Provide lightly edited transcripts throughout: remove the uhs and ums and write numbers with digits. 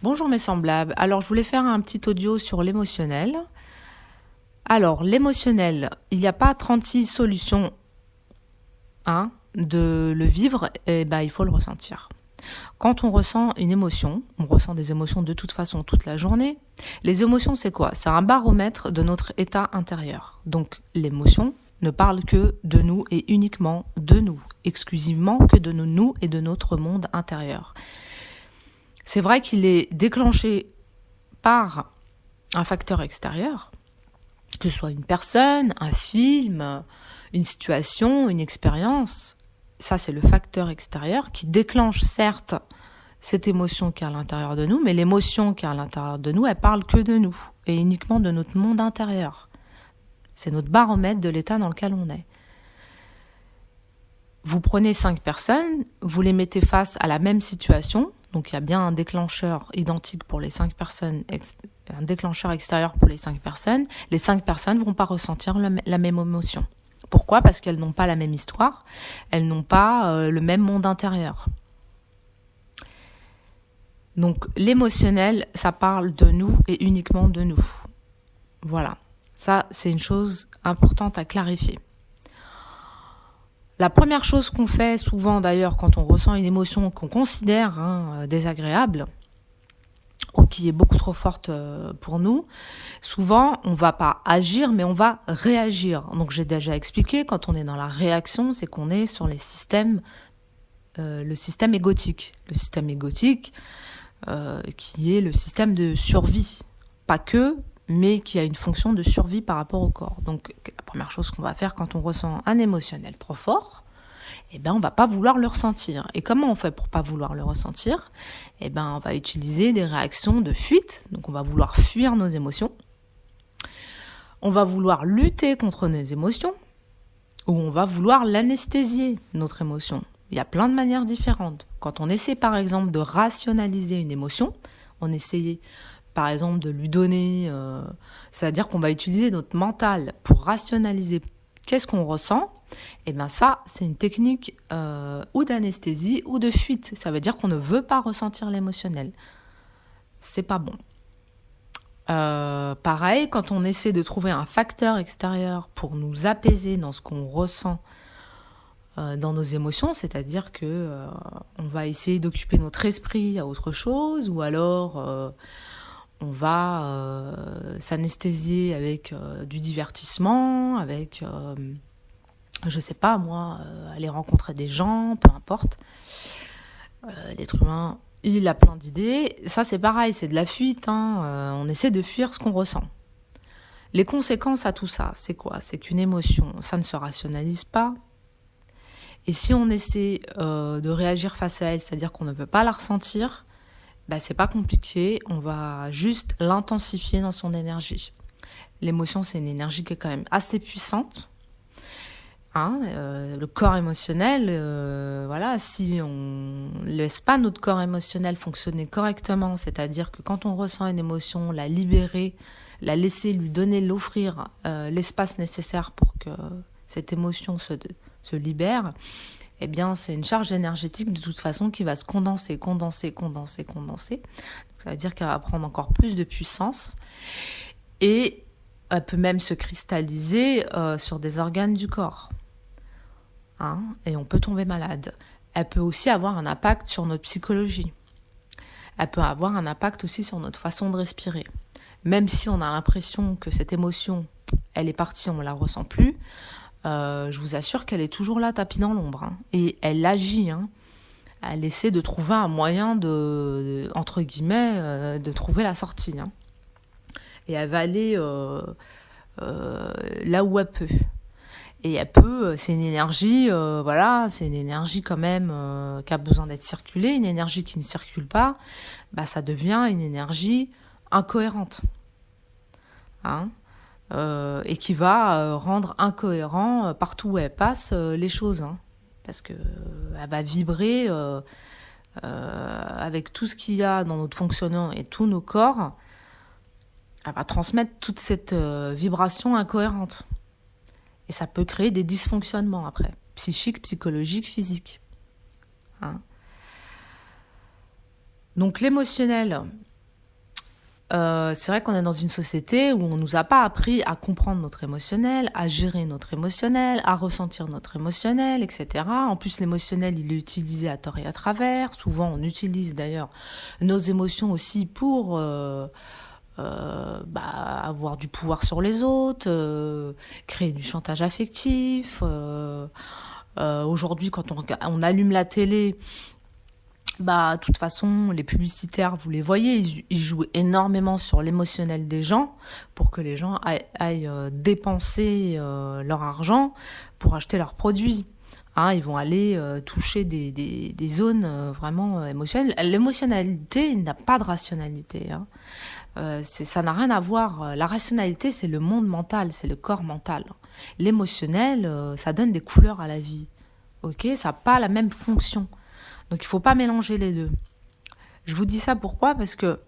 Bonjour mes semblables, alors je voulais faire un petit audio sur l'émotionnel. Alors l'émotionnel, il n'y a pas 36 solutions de le vivre, il faut le ressentir. Quand on ressent une émotion, on ressent des émotions de toute façon toute la journée. Les émotions c'est quoi? C'est un baromètre de notre état intérieur. Donc l'émotion ne parle que de nous et uniquement de nous, exclusivement que de nous et de notre monde intérieur. C'est vrai qu'il est déclenché par un facteur extérieur, que ce soit une personne, un film, une situation, une expérience. Ça, c'est le facteur extérieur qui déclenche certes cette émotion qui est à l'intérieur de nous, mais l'émotion qui est à l'intérieur de nous, elle parle que de nous et uniquement de notre monde intérieur. C'est notre baromètre de l'état dans lequel on est. Vous prenez 5 personnes, vous les mettez face à la même situation, donc il y a bien un déclencheur identique pour les 5 personnes, un déclencheur extérieur pour les 5 personnes. Les 5 personnes ne vont pas ressentir la même émotion. Pourquoi? Parce qu'elles n'ont pas la même histoire, elles n'ont pas le même monde intérieur. Donc l'émotionnel, ça parle de nous et uniquement de nous. Voilà, ça c'est une chose importante à clarifier. La première chose qu'on fait souvent d'ailleurs quand on ressent une émotion qu'on considère désagréable ou qui est beaucoup trop forte pour nous, souvent on ne va pas agir mais on va réagir. Donc j'ai déjà expliqué, quand on est dans la réaction, c'est qu'on est sur le système égotique. Le système égotique qui est le système de survie, pas que, mais qui a une fonction de survie par rapport au corps. Donc la première chose qu'on va faire quand on ressent un émotionnel trop fort, on va pas vouloir le ressentir. Et comment on fait pour pas vouloir le ressentir? On va utiliser des réactions de fuite. Donc on va vouloir fuir nos émotions. On va vouloir lutter contre nos émotions, ou on va vouloir l'anesthésier, notre émotion. Il y a plein de manières différentes. Quand on essaie par exemple de rationaliser une émotion, on essaie par exemple de lui donner, c'est-à-dire qu'on va utiliser notre mental pour rationaliser qu'est-ce qu'on ressent, ça c'est une technique ou d'anesthésie ou de fuite. Ça veut dire qu'on ne veut pas ressentir l'émotionnel. C'est pas bon. Pareil, quand on essaie de trouver un facteur extérieur pour nous apaiser dans ce qu'on ressent dans nos émotions, c'est-à-dire que on va essayer d'occuper notre esprit à autre chose, ou alors on va s'anesthésier avec du divertissement, avec, je sais pas moi, aller rencontrer des gens, peu importe. L'être humain, il a plein d'idées. Ça, c'est pareil, c'est de la fuite. On essaie de fuir ce qu'on ressent. Les conséquences à tout ça, c'est quoi? C'est qu'une émotion, ça ne se rationalise pas. Et si on essaie de réagir face à elle, c'est-à-dire qu'on ne peut pas la ressentir, c'est pas compliqué, on va juste l'intensifier dans son énergie. L'émotion, c'est une énergie qui est quand même assez puissante. Le corps émotionnel, si on ne laisse pas notre corps émotionnel fonctionner correctement, c'est-à-dire que quand on ressent une émotion, la libérer, la laisser, lui donner, l'offrir l'espace nécessaire pour que cette émotion se libère, c'est une charge énergétique de toute façon qui va se condenser. Donc ça veut dire qu'elle va prendre encore plus de puissance et elle peut même se cristalliser sur des organes du corps. Et on peut tomber malade. Elle peut aussi avoir un impact sur notre psychologie. Elle peut avoir un impact aussi sur notre façon de respirer. Même si on a l'impression que cette émotion, elle est partie, on ne la ressent plus, je vous assure qu'elle est toujours là, tapis dans l'ombre. Et elle agit. Elle essaie de trouver un moyen entre guillemets, de trouver la sortie. Et elle va aller là où elle peut. Et elle peut, c'est une énergie, c'est une énergie quand même qui a besoin d'être circulée. Une énergie qui ne circule pas, ça devient une énergie incohérente. Et qui va rendre incohérent partout où elle passe les choses. Parce qu'elle va vibrer avec tout ce qu'il y a dans notre fonctionnement et tous nos corps. Elle va transmettre toute cette vibration incohérente. Et ça peut créer des dysfonctionnements après, psychiques, psychologiques, physiques. Donc l'émotionnel, c'est vrai qu'on est dans une société où on ne nous a pas appris à comprendre notre émotionnel, à gérer notre émotionnel, à ressentir notre émotionnel, etc. En plus, l'émotionnel, il est utilisé à tort et à travers. Souvent, on utilise d'ailleurs nos émotions aussi pour avoir du pouvoir sur les autres, créer du chantage affectif. Aujourd'hui, quand on allume la télé, de toute façon, les publicitaires, vous les voyez, ils jouent énormément sur l'émotionnel des gens pour que les gens aillent dépenser leur argent pour acheter leurs produits. Hein, ils vont aller toucher des zones vraiment émotionnelles. L'émotionnalité n'a pas de rationalité. Hein. Ça n'a rien à voir. La rationalité, c'est le monde mental, c'est le corps mental. L'émotionnel, ça donne des couleurs à la vie. Ok, ça n'a pas la même fonction. Donc il ne faut pas mélanger les deux. Je vous dis ça pourquoi ? Parce que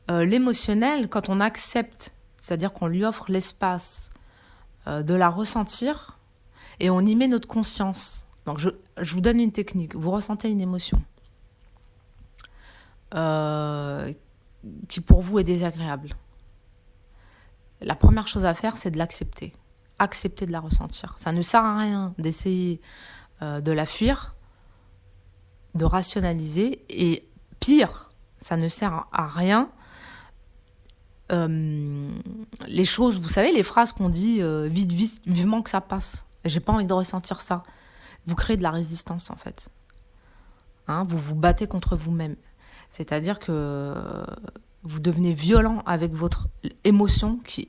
l'émotionnel, quand on accepte, c'est-à-dire qu'on lui offre l'espace de la ressentir, et on y met notre conscience. Donc je vous donne une technique. Vous ressentez une émotion qui pour vous est désagréable. La première chose à faire, c'est de l'accepter. Accepter de la ressentir. Ça ne sert à rien d'essayer de la fuir, de rationaliser, et pire, ça ne sert à rien. Les choses, vous savez, les phrases qu'on dit vite, vivement que ça passe. J'ai pas envie de ressentir ça. Vous créez de la résistance en fait. Hein, vous vous battez contre vous-même. C'est-à-dire que vous devenez violent avec votre émotion que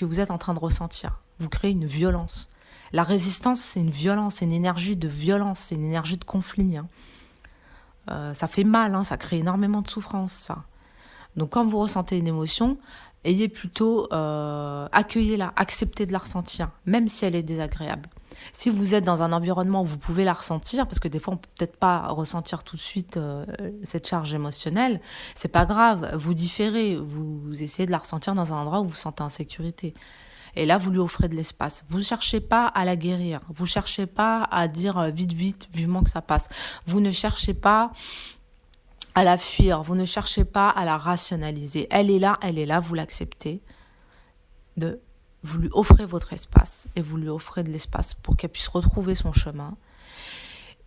vous êtes en train de ressentir. Vous créez une violence. La résistance, c'est une violence, c'est une énergie de violence, c'est une énergie de conflit. Hein. Ça fait mal, hein, ça crée énormément de souffrance, ça. Donc quand vous ressentez une émotion, ayez plutôt accueillez-la, acceptez de la ressentir, même si elle est désagréable. Si vous êtes dans un environnement où vous pouvez la ressentir, parce que des fois on peut peut-être pas ressentir tout de suite cette charge émotionnelle, c'est pas grave, vous différez, vous essayez de la ressentir dans un endroit où vous vous sentez en sécurité. Et là, vous lui offrez de l'espace. Vous ne cherchez pas à la guérir. Vous ne cherchez pas à dire vite, vivement que ça passe. Vous ne cherchez pas à la fuir. Vous ne cherchez pas à la rationaliser. Elle est là, vous l'acceptez. Vous lui offrez votre espace et vous lui offrez de l'espace pour qu'elle puisse retrouver son chemin.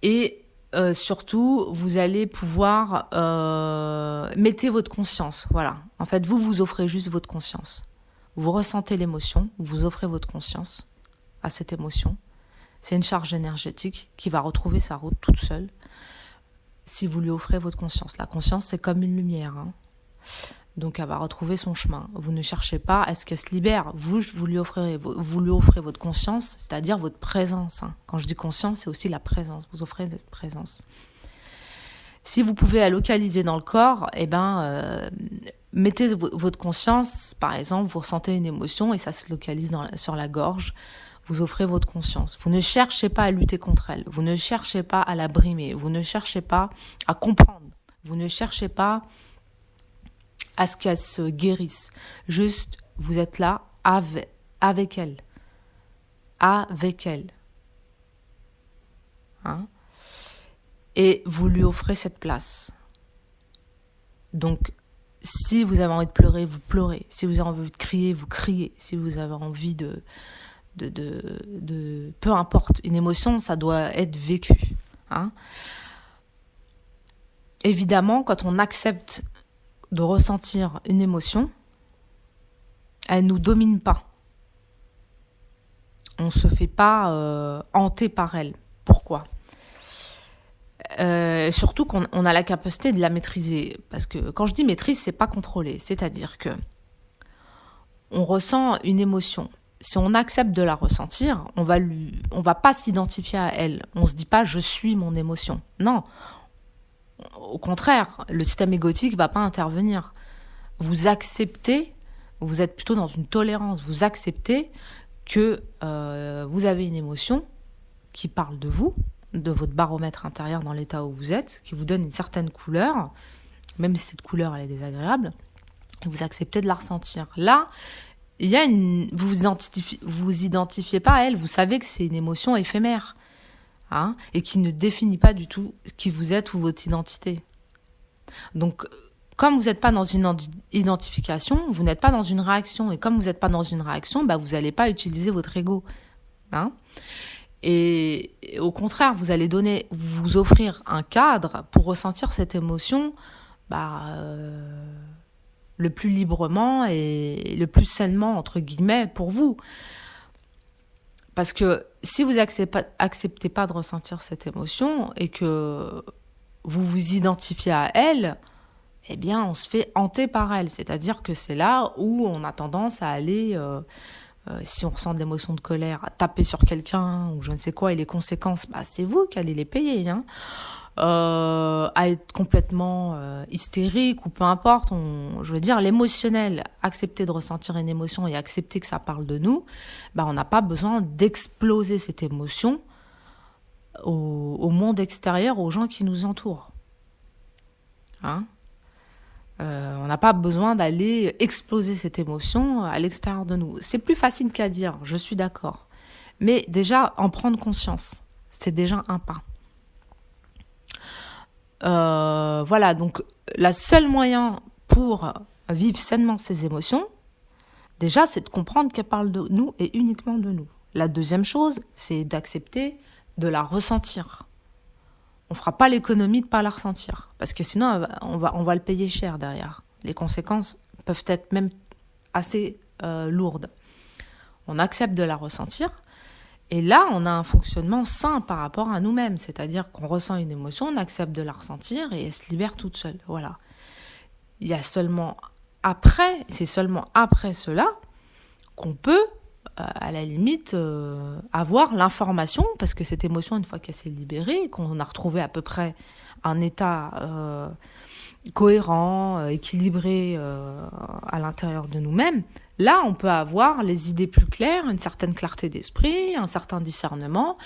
Et surtout, vous allez pouvoir mettez votre conscience. Voilà. En fait, vous offrez juste votre conscience. Vous ressentez l'émotion, vous offrez votre conscience à cette émotion. C'est une charge énergétique qui va retrouver sa route toute seule si vous lui offrez votre conscience. La conscience, c'est comme une lumière. Hein. Donc, elle va retrouver son chemin. Vous ne cherchez pas à ce qu'elle se libère. Vous lui offrez votre conscience, c'est-à-dire votre présence. Hein. Quand je dis conscience, c'est aussi la présence. Vous offrez cette présence. Si vous pouvez la localiser dans le corps, mettez votre conscience, par exemple, vous ressentez une émotion et ça se localise sur la gorge, vous offrez votre conscience. Vous ne cherchez pas à lutter contre elle, vous ne cherchez pas à la brimer, vous ne cherchez pas à comprendre, vous ne cherchez pas à ce qu'elle se guérisse. Juste, vous êtes là avec elle. Avec elle. Hein? Et vous lui offrez cette place. Donc, si vous avez envie de pleurer, vous pleurez. Si vous avez envie de crier, vous criez. Si vous avez envie de peu importe, une émotion, ça doit être vécu. Hein. Évidemment, quand on accepte de ressentir une émotion, elle ne nous domine pas. On ne se fait pas hanter par elle. Pourquoi ? Surtout qu'on a la capacité de la maîtriser. Parce que quand je dis maîtrise, c'est pas contrôler. C'est-à-dire que on ressent une émotion. Si on accepte de la ressentir, on va pas s'identifier à elle. On se dit pas je suis mon émotion. Non. Au contraire, le système égotique va pas intervenir. Vous acceptez, vous êtes plutôt dans une tolérance. Vous acceptez que vous avez une émotion qui parle de vous, de votre baromètre intérieur dans l'état où vous êtes, qui vous donne une certaine couleur, même si cette couleur elle est désagréable, et vous acceptez de la ressentir. Là, il y a vous identifiez pas à elle, vous savez que c'est une émotion éphémère, hein, et qui ne définit pas du tout qui vous êtes ou votre identité. Donc, comme vous n'êtes pas dans une identification, vous n'êtes pas dans une réaction. Et comme vous n'êtes pas dans une réaction, vous n'allez pas utiliser votre ego. Hein. Et au contraire, vous allez vous offrir un cadre pour ressentir cette émotion le plus librement et le plus sainement, entre guillemets, pour vous. Parce que si vous acceptez pas de ressentir cette émotion et que vous vous identifiez à elle, eh bien, on se fait hanter par elle. C'est-à-dire que c'est là où on a tendance à aller, si on ressent de l'émotion de colère, à taper sur quelqu'un ou je ne sais quoi, et les conséquences, c'est vous qui allez les payer, hein. À être complètement hystérique ou peu importe. Je veux dire, l'émotionnel, accepter de ressentir une émotion et accepter que ça parle de nous, on n'a pas besoin d'exploser cette émotion au monde extérieur, aux gens qui nous entourent. Hein. On n'a pas besoin d'aller exploser cette émotion à l'extérieur de nous. C'est plus facile qu'à dire, je suis d'accord. Mais déjà, en prendre conscience, c'est déjà un pas. Voilà, donc le seul moyen pour vivre sainement ces émotions, déjà, c'est de comprendre qu'elles parlent de nous et uniquement de nous. La deuxième chose, c'est d'accepter de la ressentir. On ne fera pas l'économie de ne pas la ressentir, parce que sinon, on va le payer cher derrière. Les conséquences peuvent être même assez lourdes. On accepte de la ressentir. Et là, on a un fonctionnement sain par rapport à nous-mêmes. C'est-à-dire qu'on ressent une émotion, on accepte de la ressentir et elle se libère toute seule. Voilà. Il y a seulement après, c'est seulement après cela qu'on peut, à la limite, avoir l'information, parce que cette émotion, une fois qu'elle s'est libérée, qu'on a retrouvé à peu près un état cohérent, équilibré à l'intérieur de nous-mêmes, là, on peut avoir les idées plus claires, une certaine clarté d'esprit, un certain discernement,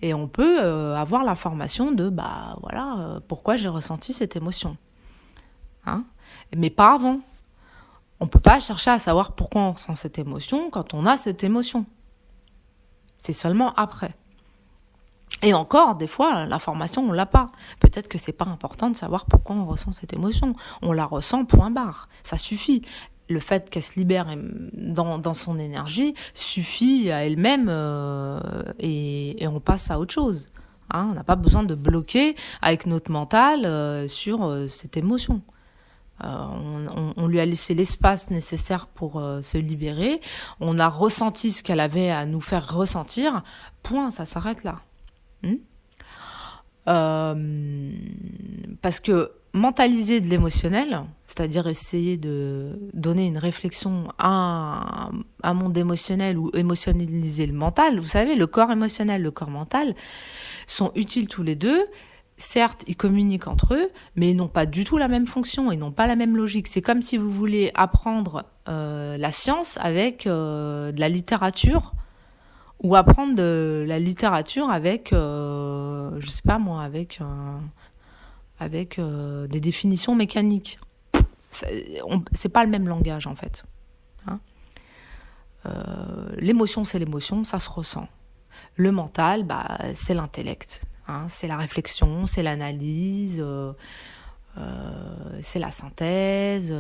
et on peut avoir l'information de, pourquoi j'ai ressenti cette émotion. Hein. Mais pas avant. On ne peut pas chercher à savoir pourquoi on ressent cette émotion quand on a cette émotion. C'est seulement après. Et encore, des fois, l'information, on ne l'a pas. Peut-être que ce n'est pas important de savoir pourquoi on ressent cette émotion. On la ressent, point barre. Ça suffit. Le fait qu'elle se libère dans son énergie suffit à elle-même et on passe à autre chose. Hein, on n'a pas besoin de bloquer avec notre mental sur cette émotion. On lui a laissé l'espace nécessaire pour se libérer. On a ressenti ce qu'elle avait à nous faire ressentir. Point, ça s'arrête là. Parce que mentaliser de l'émotionnel, c'est-à-dire essayer de donner une réflexion à un monde émotionnel ou émotionnaliser le mental, vous savez, le corps émotionnel, le corps mental sont utiles tous les deux. Certes, ils communiquent entre eux, mais ils n'ont pas du tout la même fonction, ils n'ont pas la même logique. C'est comme si vous voulez apprendre la science avec de la littérature, ou apprendre de la littérature avec, je sais pas moi, avec des définitions mécaniques. C'est pas le même langage en fait. Hein. L'émotion, c'est l'émotion, ça se ressent. Le mental, c'est l'intellect. Hein, c'est la réflexion, c'est l'analyse, c'est la synthèse,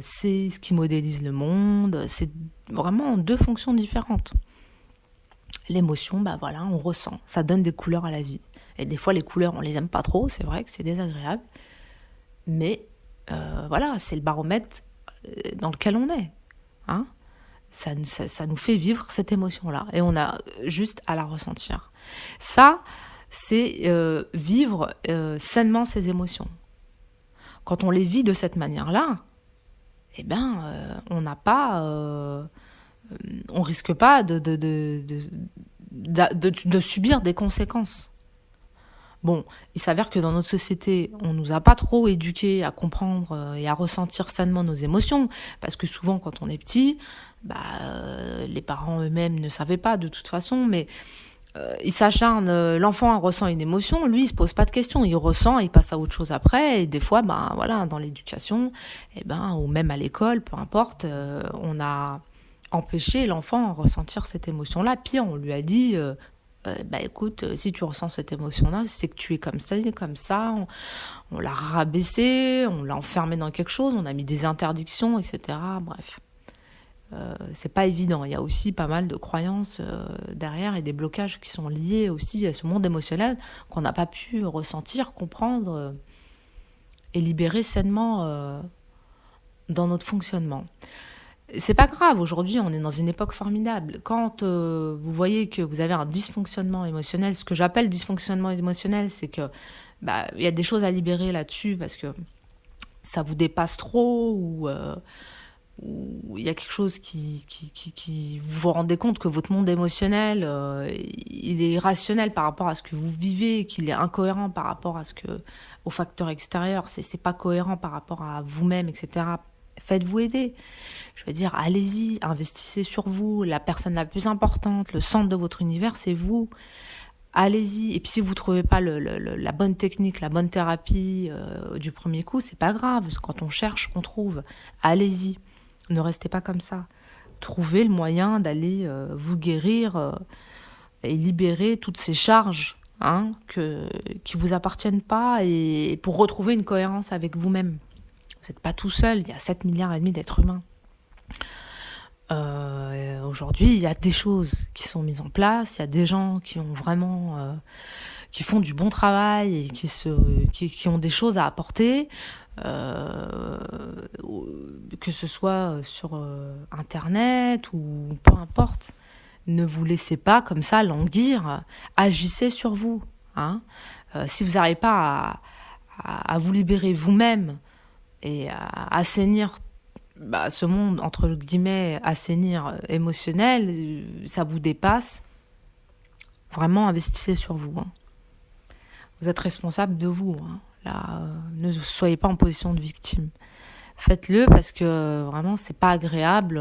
c'est ce qui modélise le monde. C'est vraiment deux fonctions différentes. L'émotion, on ressent. Ça donne des couleurs à la vie. Et des fois, les couleurs, on les aime pas trop. C'est vrai que c'est désagréable. Mais c'est le baromètre dans lequel on est. Hein, ça nous fait vivre cette émotion-là. Et on a juste à la ressentir. Ça, c'est vivre sainement ces émotions. Quand on les vit de cette manière-là, on n'a pas, on risque pas de subir des conséquences. Bon, il s'avère que dans notre société, on nous a pas trop éduqués à comprendre et à ressentir sainement nos émotions, parce que souvent, quand on est petit, les parents eux-mêmes ne savaient pas de toute façon, mais il s'acharne, l'enfant ressent une émotion, lui il se pose pas de questions, il ressent, il passe à autre chose après, et des fois dans l'éducation, ou même à l'école, peu importe, on a empêché l'enfant de ressentir cette émotion-là. Pire, on lui a dit écoute, si tu ressens cette émotion-là, c'est que tu es comme ça, on l'a rabaissé, on l'a enfermé dans quelque chose, on a mis des interdictions, etc. Bref, c'est pas évident. Il y a aussi pas mal de croyances derrière et des blocages qui sont liés aussi à ce monde émotionnel qu'on n'a pas pu ressentir, comprendre et libérer sainement dans notre fonctionnement. C'est pas grave, aujourd'hui on est dans une époque formidable. Quand vous voyez que vous avez un dysfonctionnement émotionnel, ce que j'appelle dysfonctionnement émotionnel, c'est que y a des choses à libérer là-dessus parce que ça vous dépasse trop ou il y a quelque chose qui vous vous rendez compte que votre monde émotionnel il est irrationnel par rapport à ce que vous vivez, qu'il est incohérent par rapport aux facteurs extérieurs, c'est pas cohérent par rapport à vous-même, etc. Faites-vous aider. Je veux dire, allez-y, investissez sur vous. La personne la plus importante, le centre de votre univers, c'est vous. Allez-y. Et puis si vous ne trouvez pas la bonne technique, la bonne thérapie du premier coup, c'est pas grave. Parce que quand on cherche, on trouve. Allez-y. Ne restez pas comme ça. Trouvez le moyen d'aller vous guérir et libérer toutes ces charges qui ne vous appartiennent pas et pour retrouver une cohérence avec vous-même. Vous n'êtes pas tout seul, il y a 7,5 milliards d'êtres humains. Aujourd'hui, il y a des choses qui sont mises en place, il y a des gens qui ont vraiment, qui font du bon travail et qui ont des choses à apporter, que ce soit sur Internet ou peu importe. Ne vous laissez pas comme ça languir, agissez sur vous. Si vous n'arrivez pas à vous libérer vous-même, et à assainir ce monde, entre guillemets, assainir émotionnel, ça vous dépasse. Vraiment, investissez sur vous. Vous êtes responsable de vous. Là, ne soyez pas en position de victime. Faites-le parce que vraiment, c'est pas agréable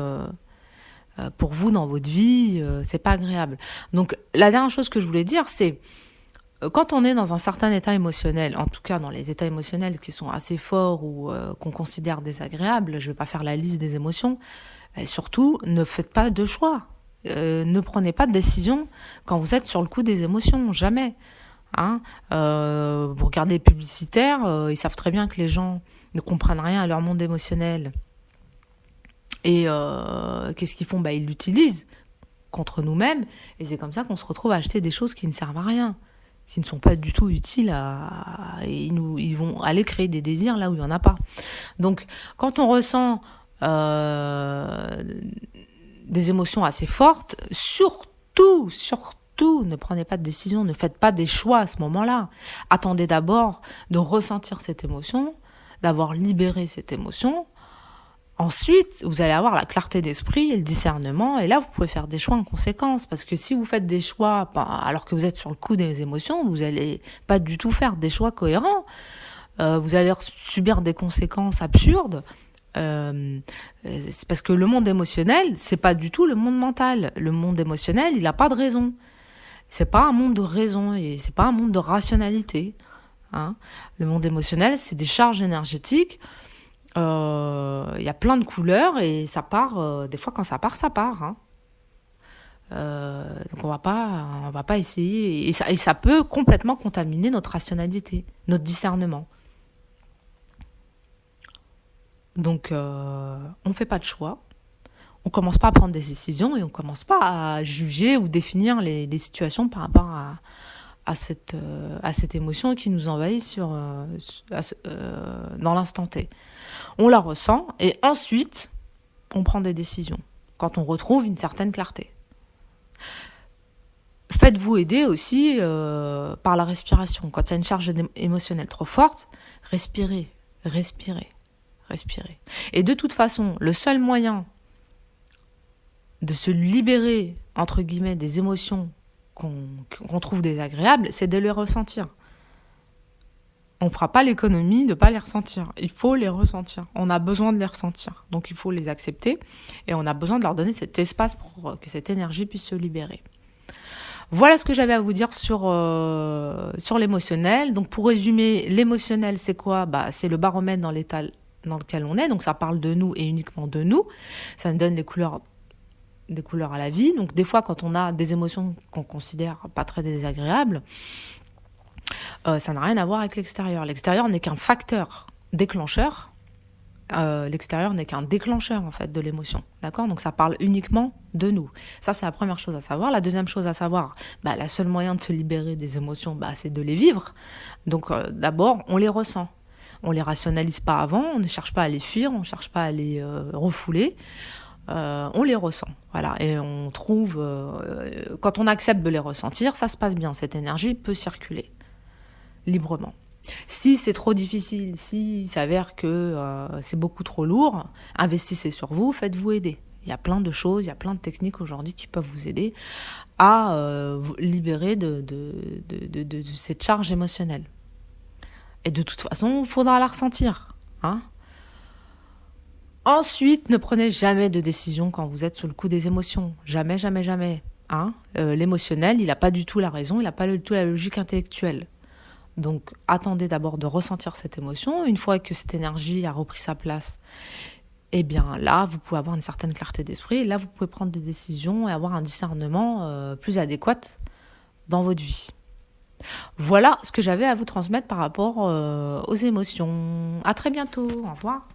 pour vous dans votre vie. C'est pas agréable. Donc, la dernière chose que je voulais dire, c'est quand on est dans un certain état émotionnel, en tout cas dans les états émotionnels qui sont assez forts ou qu'on considère désagréables, je ne vais pas faire la liste des émotions, et surtout ne faites pas de choix. Ne prenez pas de décision quand vous êtes sur le coup des émotions, jamais. Vous regardez les publicitaires, ils savent très bien que les gens ne comprennent rien à leur monde émotionnel. Et qu'est-ce qu'ils font ? Ils l'utilisent contre nous-mêmes, et c'est comme ça qu'on se retrouve à acheter des choses qui ne servent à rien, qui ne sont pas du tout utiles et ils vont aller créer des désirs là où il n'y en a pas. Donc, quand on ressent des émotions assez fortes, surtout, ne prenez pas de décision, ne faites pas des choix à ce moment-là. Attendez d'abord de ressentir cette émotion, d'avoir libéré cette émotion. Ensuite, vous allez avoir la clarté d'esprit et le discernement, et là, vous pouvez faire des choix en conséquence, parce que si vous faites des choix alors que vous êtes sur le coup des émotions, vous n'allez pas du tout faire des choix cohérents. Vous allez subir des conséquences absurdes, c'est parce que le monde émotionnel, c'est pas du tout le monde mental. Le monde émotionnel, il n'a pas de raison. C'est pas un monde de raison, et c'est pas un monde de rationalité. Le monde émotionnel, c'est des charges énergétiques. Y a plein de couleurs et ça part, des fois quand ça part, ça part. Donc on va pas essayer, et ça peut complètement contaminer notre rationalité, notre discernement. Donc on fait pas de choix, on commence pas à prendre des décisions et on commence pas à juger ou définir les situations par rapport à cette émotion qui nous envahit dans l'instant T. On la ressent et ensuite, on prend des décisions quand on retrouve une certaine clarté. Faites-vous aider aussi par la respiration. Quand il y a une charge émotionnelle trop forte, respirez. Et de toute façon, le seul moyen de se libérer, entre guillemets, des émotions qu'on trouve désagréables, c'est de les ressentir. On ne fera pas l'économie de ne pas les ressentir. Il faut les ressentir. On a besoin de les ressentir. Donc il faut les accepter et on a besoin de leur donner cet espace pour que cette énergie puisse se libérer. Voilà ce que j'avais à vous dire sur l'émotionnel. Donc pour résumer, l'émotionnel, c'est quoi ? C'est le baromètre dans l'état dans lequel on est. Donc ça parle de nous et uniquement de nous. Ça nous donne les couleurs des couleurs à la vie. Donc des fois, quand on a des émotions qu'on considère pas très désagréables, ça n'a rien à voir avec l'extérieur. L'extérieur n'est qu'un facteur déclencheur. L'extérieur n'est qu'un déclencheur en fait de l'émotion, d'accord? Donc ça parle uniquement de nous. Ça, c'est la première chose à savoir. La deuxième chose à savoir, la seule moyen de se libérer des émotions, c'est de les vivre. Donc d'abord, on les ressent. On les rationalise pas avant, on ne cherche pas à les fuir, on ne cherche pas à les refouler. On les ressent, voilà. Et on trouve, quand on accepte de les ressentir, ça se passe bien. Cette énergie peut circuler librement. Si c'est trop difficile, s'il s'avère que c'est beaucoup trop lourd, investissez sur vous, faites-vous aider. Il y a plein de choses, il y a plein de techniques aujourd'hui qui peuvent vous aider à vous libérer de cette charge émotionnelle. Et de toute façon, il faudra la ressentir. Hein. Ensuite, ne prenez jamais de décision quand vous êtes sous le coup des émotions. Jamais, jamais, jamais. Hein. L'émotionnel, il n'a pas du tout la raison, il n'a pas du tout la logique intellectuelle. Donc, attendez d'abord de ressentir cette émotion. Une fois que cette énergie a repris sa place, eh bien là, vous pouvez avoir une certaine clarté d'esprit. Et là, vous pouvez prendre des décisions et avoir un discernement plus adéquat dans votre vie. Voilà ce que j'avais à vous transmettre par rapport aux émotions. À très bientôt. Au revoir.